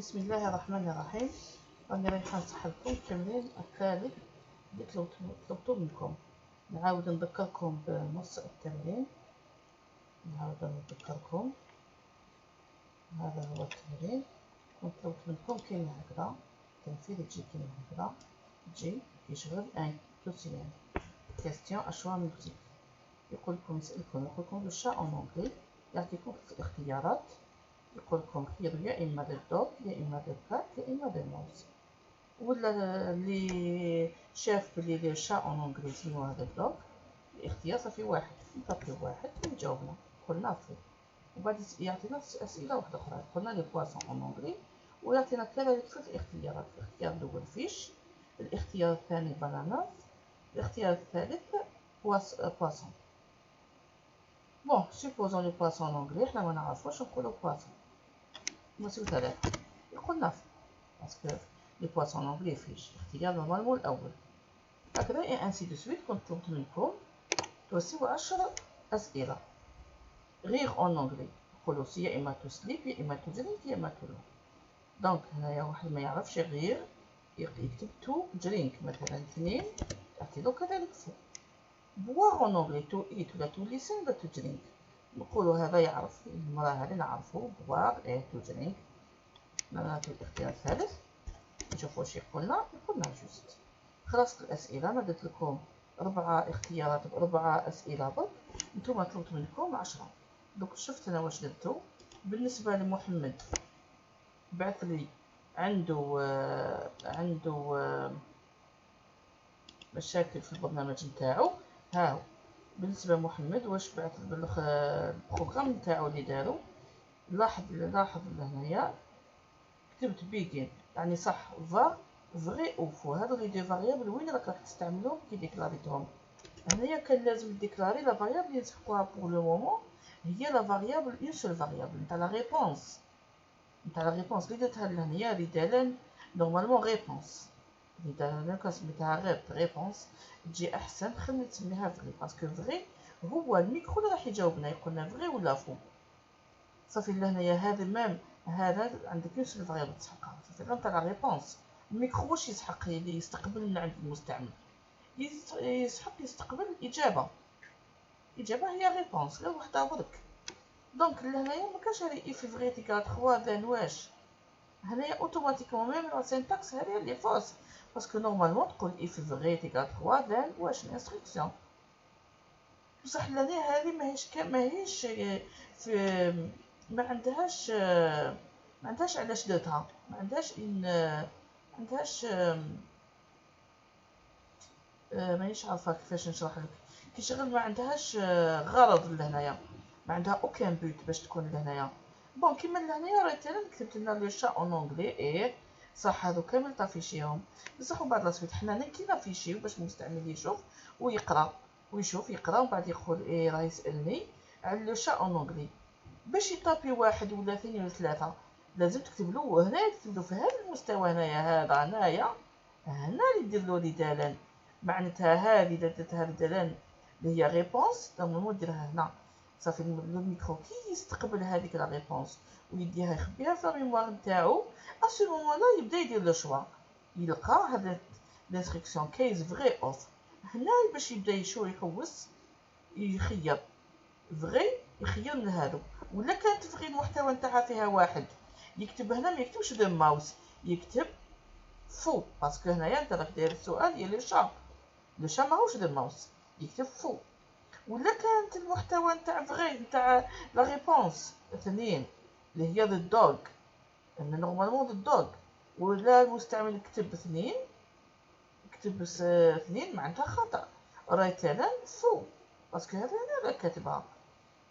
بسم الله الرحمن الرحيم. راني رايحه نصح لكم التمرين الثالث اللي طلبتو منكم. نعاود نذكركم بنص التمرين. هذا هو التمرين. طلبت منكم كاين هكذا التنفيذ تجي كاين هكذا، تجي كيشغل ان توسيان كاستيون اشوا ملتي. يسألكم لو شا اون اونغلي، يعطيكم في الاختيارات، يقول لكم خيروا يا اما للدوغ يا اما للكات يا اما للماوس. ولا اللي شاف بلي لو شا اون انجليزي هو هذا الدوغ، الاختيار صافي واحد، نطبقي واحد ويجاوبنا قلنا فيه. وبعد يعطينا اسئله واحده اخرى، قلنا لي بواسون اون انجلي، ويعطينا كذلك في الاختيارات. الاختيار الاول فيش، الاختيار الثاني بانانا، الاختيار الثالث بواسون. بون سيبوزون لي بواسون اون انجلي حنا ما نعرفوش نقولو بواسون، نسيو ثلاثه يقولنا فيه باسكو لي بواسون انجلي فيش اختيار نورمالمون الاول. هكذا اي انسي دو سويت. كنت طلبت منكم توسيو 10 اسئله غير اون انجلي، نقولو سي يا اما تو سليب يا اما تو درينك يا اما تو لو. دونك هنايا واحد ما يعرفش غير يكتب تو درينك مثلا 2، تعطيلو كذلك فو. بوار اون انجلي تو ايت ولا تو ليسن ولا تو درينك، نقولو هذا يعرف، المراه هذه نعرفو بوار اي تو درينك. نعطيو الاختيار الثالث نشوفو واش يقولنا جوست. خلاص الاسئله انا درت لكم 4 اختيارات ب4 اسئله برك، نتوما طلبت منكم 10. دوك شفت انا واش درتو. بالنسبه لمحمد بعث لي عنده مشاكل في البرنامج نتاعو. ها هو بالنسبه لمحمد واش بعث البروغرام نتاعو اللي دارو. لاحظ هنايا كتبت بيجين يعني صح فا فغي او فو. هادو لي دو فاريابل وين راك تستعملهم كي ديكلاريتهم. هنايا كان لازم ديكلاري لا فاريابل اللي نسحقوها بور لو مومون، هي لا فاريابل اون سول فاريابل نتاع لا ريبونس. اللي درتها لهنايا ريدالن نورمالمون ريبونس، ريدالن كان سميتها غير ريبونس تجي احسن. خلينا نسميها فغي باسكو فغي هو الميكرو اللي راح يجاوبنا يقولنا فغي ولا فو. صافي لهنايا هذا ميم هذا عندك اون سول فاريابل تسحقها صافي نتاع لا ريبونس. الميكرو واش يسحق يستقبل من عند المستعمل، يستقبل اجابه هي ريبونس غير وحده برك. دونك لهنايا ما كاش هذه اي في فغي تيكال 3 ذان واش. هنايا اوتوماتيكمون ميم لا سينتاكس هذه اللي فوس، باسكو نورمالمون تقول اي في فغي تيكال 3 ذان واش الانستركسيون. بصح لهنايا هذه ماهيش في ما عندهاش علاش درتها، ما عندهاش مانيش عارفه كيفاش نشرح لك. كي شغل ما عندهاش غرض لهنايا، ما عندها اوكان بوت باش تكون لهنايا. بون كيما لهنايا راه انا كتبت لنا لو شا اون اونغلي ايه صح، هذو كامل طافيشيهم بصح. وبعد لاسويت حنا كي نافيشيو باش المستعمل يشوف ويقرا ويشوف يقرا ومن بعد يقول ايه راه يسالني على لو شا اون اونغلي. باش يطابي واحد ولا اثنين ولا ثلاثه لازم تكتب له هنا، تكتب له في هذا المستوى هذا هنا اللي دير له ريدالن. معناتها هذه درتها ريدالن اللي هي ريبونس نورمالمون ديرها هنا. صافي الميكرو كي يستقبل هذيك لا ريبونس ويديها يخبيها في الميموار نتاعو، اسو مومون لا يبدا يدير لو شوا، يلقى هذا الانستركسيون كيز فغي اوف. هنا باش يبدا يحوس يخير فغي، يخير من هادو. ولا كانت فغي المحتوى نتاعها فيها واحد يكتب هنا، ما يكتبش دو ماوس، يكتب فو باسكو هنايا انت راك داير السؤال ديال لو شا ماهوش دو ماوس، يكتب فو. ولا كانت المحتوى نتاع فغي نتاع لا ريبونس 2 اللي هي ذا دوغ، ان نورمالمون ذا دوغ، ولا المستعمل يكتب 2 معناتها خطا، رايت انا فو باسكو هذا انا راه كاتبها.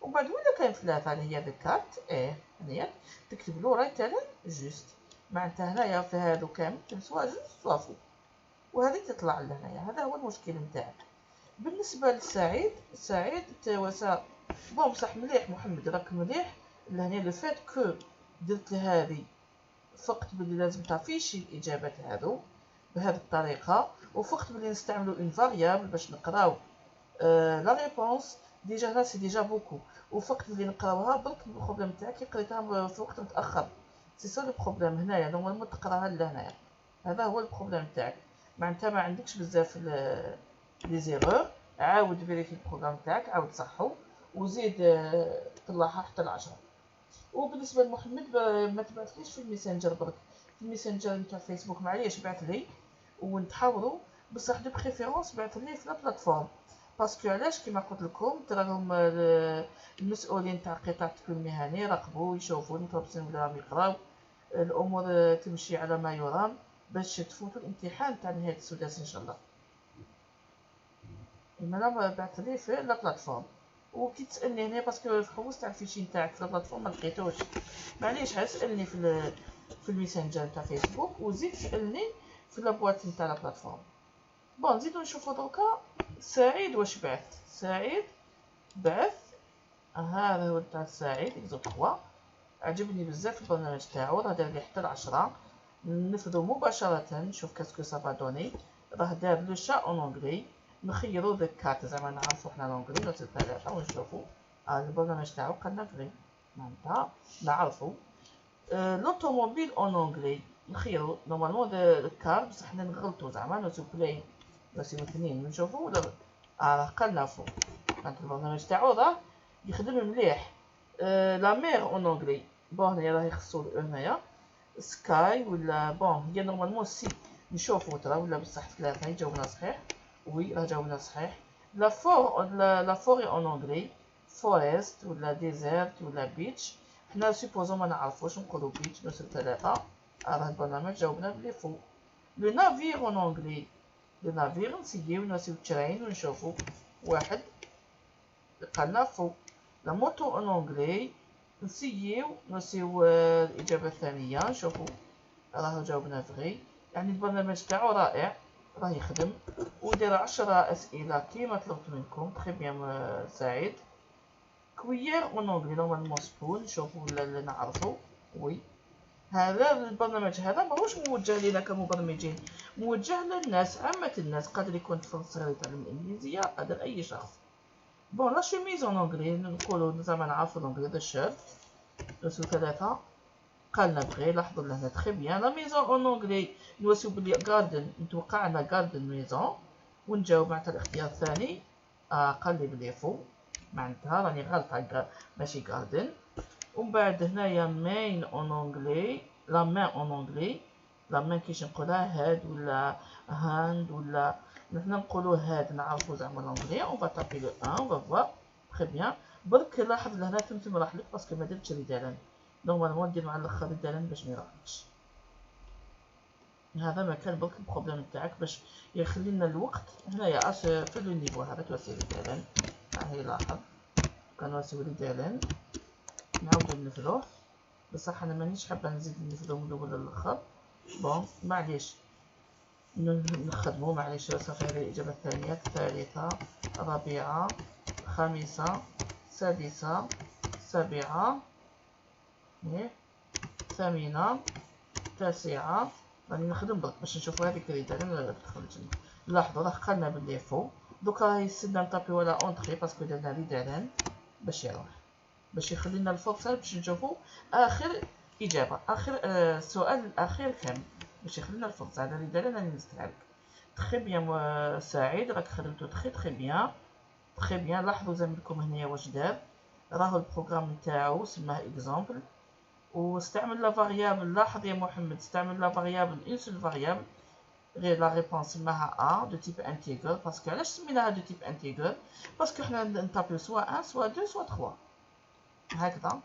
وبعد ولا كاين 3 اللي هي ذا كات هنايا تكتب له رايت انا جوست، معناتها هنايا في هادو كامل سوا جوست سوا فو، وهذه تطلع لهنايا. هذا هو المشكل نتاعك. بالنسبه لسعيد، توسا بون بصح مليح محمد، راك مليح لهنا لو فات كو درت لهذه فقت بلي لازم تعفيشي الاجابات هذو بهذه الطريقه، وفقت بلي نستعملوا اون فاريابل باش نقراو لا ريبونس ديجا هنا سي ديجا بوكو. وفقت بلي نقراوها برك البروبليم تاعك قريتها في وقت متاخر سي سا لو بروبليم. هنايا نورمالمون تقراها لهنايا، هذا هو البروبليم تاعك. معناتها ما عندكش بزاف لي زيرور. عاود فيريفي البروغرام تاعك، عاود صحو وزيد طلعها حتى ل10. وبالنسبه لمحمد ما تبعثليش في الميسنجر برك، في الميسنجر نتاع فيسبوك معليش بعث لي ونتحاوروا، بصح دو بريفيرونس بعث لي في لا بلاتفورم. باسكو علاش كيما قلت لكم تراهم المسؤولين تاع قطاع التكوين المهني راقبوا يشوفوا المتربصين ولا راهم يقراو الامور تمشي على ما يرام باش تفوتوا الامتحان تاع نهايه السداس ان شاء الله. انا بعث لي في لا بلاتفورم. وكي تسالني هنا باسكو حوست على الفيشي نتاعك في لا بلاتفورم ما لقيتوش، معليش سالني في الميسنجر تاع فيسبوك وزيد سالني في لابواط نتاع لا بلاتفورم. بون نزيدو نشوفو دوكا سعيد واش بعث. سعيد بعث هذا هو تاع سعيد اكزو 3. عجبني بزاف البرنامج تاعو، راه دار لي حتى ل10. نفذو مباشره نشوف كاسكو سافا دوني. راه دار لو شا اون اونغلي، نخيرو ذا كات زعما نعرفو حنا لونغلي نوصل 3 ونشوفو البرنامج تاعو قالنا فري معناتها نعرفو. لوطوموبيل اون اونغلي نخيرو نورمالمون ذا كار بصح حنا نغلطو زعما نوصل بلاي نوصل 2 نشوفو ولا راه قالنا فوق معناتها البرنامج تاعو راه يخدم مليح. لا مير اون اونغلي بون هنايا راه يخصو هنايا سكاي ولا بون هي نورمالمون سي نشوفو ترى ولا بصح 3 يجاوبنا صحيح. وي راه جاوبنا صحيح. لا فوري اون اونغلي فورست ولا ديزيرت ولا بيتش. حنا سيبوزو ما نعرفوش نقولو بيتش نوصل 3. راه البرنامج جاوبنا بلي فو. لو نافير اون اونغلي لو نافير نسيو نوصيو ترين ونشوفو 1 قالنا فو. لا موتو اون اونغلي نسيو نوصيو الاجابه الثانيه نشوفو راه جاوبنا فغي. يعني البرنامج تاعو رائع راه يخدم ودير 10 اسئله كيما طلبت منكم. تري بيان سعيد. كويير اون اونغلي نورمالمون سبون نشوفو ولا نعرفو. وي هذا البرنامج هذا ماهوش موجه لنا كمبرمجين، موجه للناس عامه الناس. قادر يكون طفل صغير يتعلم الانجليزيه، قادر اي شخص. بون لا شوميز اون اونغلي نقولو زعما نعرفو اونغلي ذا شيرت نوصلو 3 قالنا بغي. لاحظوا لهنا تري بيان. لا ميزون اون اونغلي نوصلو بلي غاردن نتوقع عندنا غاردن ميزون ونجاوب معناتها الاختيار الثاني. قال لي بلي فو معناتها راني غلطه ماشي غاردن. ومن بعد هنايا مين اون اونغلي لا مين اون اونغلي. لا مين كيش نقولها هاد ولا هاند ولا نحنا نقولو هاد نعرفو زعما لونغلي. اون با تابي لو 1 اون فوا تري بيان. برك لاحظ لهنا تمتم راح لك باسكو ما درتش ريدالن. نورمالمون دير مع الاخر ريدالن باش ما يراحلكش. هذا ما كان برك البروبليم تاعك باش يخلي لنا الوقت. هنايا في لو نيفو هذا تواسي ريدالن. هاي لاحظ كنواسيو ريدالن نعاودو نفذوه بصح انا مانيش حابه نزيد نفذوه من الاول للاخر. بون معليش نخدمو معليش صافي. هذه الاجابه الثانيه الثالثه الرابعه الخامسه السادسه السابعه الثامنه التاسعه. راني نخدم برك باش نشوفو هذيك الريدالن تخرج. لاحظوا راه قالنا بلي فو. دوكا راهي يسدنا نطابيو على اونطري باسكو درنا ريدالن باش يروح باش يخلي لنا الفرصه باش نشوفو اخر اجابه اخر السؤال الاخير كان باش يخلي لنا الفرصه. هذا ريدالن راني نستعلك. تري بيان سعيد راك خدمتو تري بيان تري بيان. لاحظوا زميلكم هنايا واش دار. راهو البروغرام نتاعو سماه اكزامبل واستعمل لا فاريابل. لاحظ يا محمد استعمل لا فاريابل اون سول فاريابل. غير لا ريبونس سماها ا دو تيب انتيغر. باسكو علاش سميناها دو تيب انتيغر؟ باسكو حنا نطابيو سوا 1 سوا 2 سوا 3 هكذا.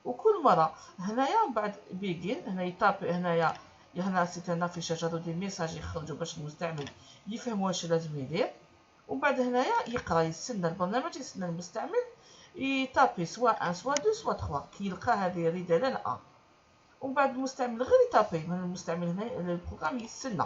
وكل مره هنايا من بعد بيجين هنا يطابي هنايا هنا سيت ان افيشاج هادو دي ميساج يخرجوا باش المستعمل يفهم واش لازم يدير. ومن بعد هنايا يقرا يستنى البرنامج يستنى المستعمل يطابي سوا 1 سوا 2 سوا 3 كي يلقى هذه ريدالن ا. ومن بعد المستعمل غير يطابي من المستعمل هنا البروغرام يستنى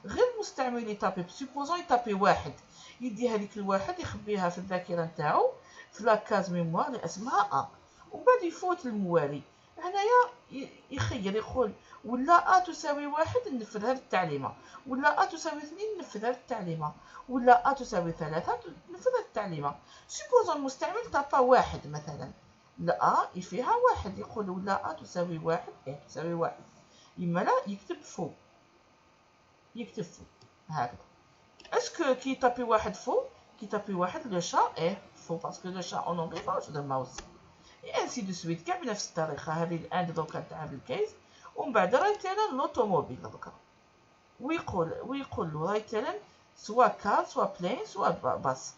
غير المستعمل يطابي سوبوزون يطابي 1 يدي هذيك الواحد يخبيها في الذاكره نتاعو في لاكاز ميموار اللي اسمها ا. ومن بعد يفوت الموالي هنايا يخير يقول ولا ا تساوي 1 ننفذ هذه التعليمه ولا ا تساوي 2 ننفذ هذه التعليمه ولا ا تساوي 3 ننفذ هذه التعليمه. سوبوزون المستعمل طابا 1 مثلا لا فيها واحد، يقول لا تساوي واحد، تساوي واحد. إما لا يكتب فو، يكتب فو هكذا. اسكو كي تابي واحد فو، كي تابي واحد لو شا فو، باسكو لو شا اون اونغلي ماهوش د الماوس. اي انسي دو سويت كاع بنفس الطريقه. هذه الاند دوكا تاع الكيس، ومن بعد رايتلن لوطوموبيل دوكا، ويقول له رايتلن سوا كار سوا بلين سوا باص.